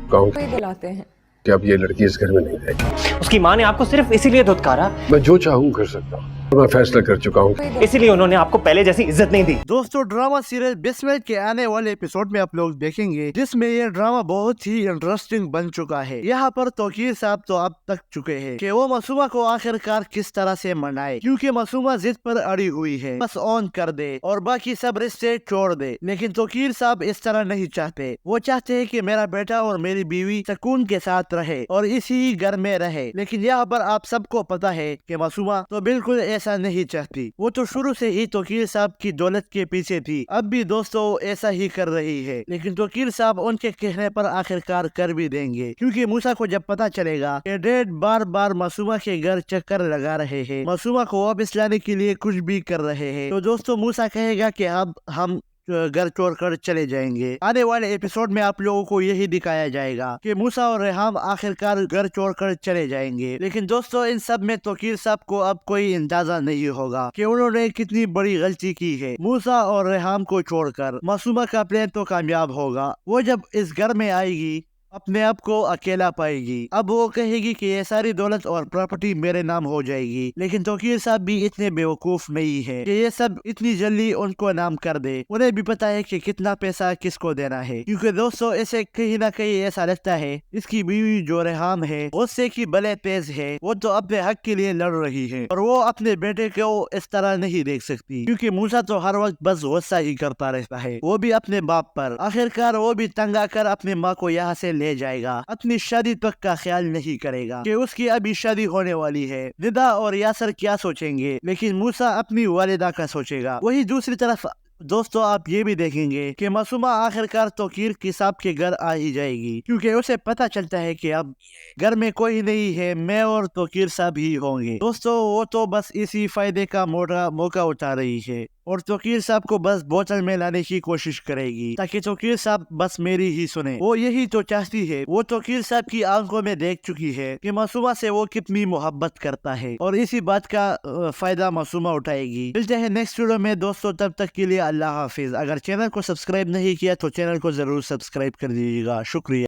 चुका हूँ दिलाते हैं। कि अब ये लड़की इस घर में नहीं रहेगी। उसकी माँ ने आपको सिर्फ इसीलिए धुतकारा, मैं जो चाहूँ कर सकता हूँ। मैं फैसला कर चुका हूँ। इसीलिए उन्होंने आपको पहले जैसी इज्जत नहीं दी। दोस्तों, ड्रामा सीरियल बिस्मिल के आने वाले एपिसोड में आप लोग देखेंगे जिसमें ये ड्रामा बहुत ही इंटरेस्टिंग बन चुका है। यहाँ पर तौकीर साहब तो अब तक चुके हैं कि वो मासूमा को आखिरकार किस तरह से मनाए, क्योंकि मासूमा जिद पर अड़ी हुई है बस ऑन कर दे और बाकी सब रिश्ते छोड़ दे। लेकिन तौकीर साहब इस तरह नहीं चाहते। वो चाहते हैं कि मेरा बेटा और मेरी बीवी सुकून के साथ रहे और इसी घर में रहे। लेकिन यहाँ पर आप सबको पता है कि मासूमा तो बिल्कुल ऐसा नहीं चाहती। वो तो शुरू से ही तौकीर साहब की दौलत के पीछे थी, अब भी दोस्तों ऐसा ही कर रही है। लेकिन तौकीर साहब उनके कहने पर आखिरकार कर भी देंगे, क्योंकि मूसा को जब पता चलेगा कि डैड बार बार मासूमा के घर चक्कर लगा रहे हैं, मासूमा को वापस लाने के लिए कुछ भी कर रहे हैं, तो दोस्तों मूसा कहेगा कि अब हम घर छोड़ कर चले जाएंगे। आने वाले एपिसोड में आप लोगों को यही दिखाया जाएगा कि मूसा और रेहाम आखिरकार घर छोड़ कर चले जाएंगे। लेकिन दोस्तों इन सब में तौकीर साहब को अब कोई अंदाजा नहीं होगा कि उन्होंने कितनी बड़ी गलती की है। मूसा और रेहाम को छोड़कर मासूमा का प्लान तो कामयाब होगा। वो जब इस घर में आएगी अपने आप को अकेला पाएगी। अब वो कहेगी कि ये सारी दौलत और प्रॉपर्टी मेरे नाम हो जाएगी। लेकिन तौकीर साहब भी इतने बेवकूफ नहीं है कि ये सब इतनी जल्दी उनको नाम कर दे। उन्हें भी पता है कि कितना पैसा किसको देना है, क्योंकि दोस्तों ऐसे कहीं ना कहीं ऐसा लगता है इसकी बीवी जो रेहाम है गुस्से की बले तेज है। वो तो अपने हक के लिए लड़ रही है और वो अपने बेटे को इस तरह नहीं देख सकती, क्योंकि मूसा तो हर वक्त बस गुस्सा ही करता रहता है, वो भी अपने बाप पर। आखिरकार वो भी तंग आकर अपने माँ को यहाँ से ले जाएगा। अपनी शादी तक का ख्याल नहीं करेगा कि उसकी अभी शादी होने वाली है। निदा और यासर क्या सोचेंगे, लेकिन मूसा अपनी वालिदा का सोचेगा। वही दूसरी तरफ दोस्तों आप ये भी देखेंगे कि मासूमा आखिरकार तौकीर के साहब के घर आ ही जाएगी, क्योंकि उसे पता चलता है कि अब घर में कोई नहीं है, मैं और तौकीर साहब ही होंगे। दोस्तों वो तो बस इसी फायदे का मौका उठा रही है और तौकीर साहब को बस बोतल में लाने की कोशिश करेगी ताकि तौकीर साहब बस मेरी ही सुने। वो यही तो चाहती है। वो तौकीर साहब की आंखों में देख चुकी है कि मासूमा से वो कितनी मोहब्बत करता है और इसी बात का फायदा मासूमा उठाएगी। मिलते हैं नेक्स्ट वीडियो में दोस्तों, तब तक के लिए अल्लाह हाफिज। अगर चैनल को सब्सक्राइब नहीं किया तो चैनल को जरूर सब्सक्राइब कर दीजिएगा। शुक्रिया।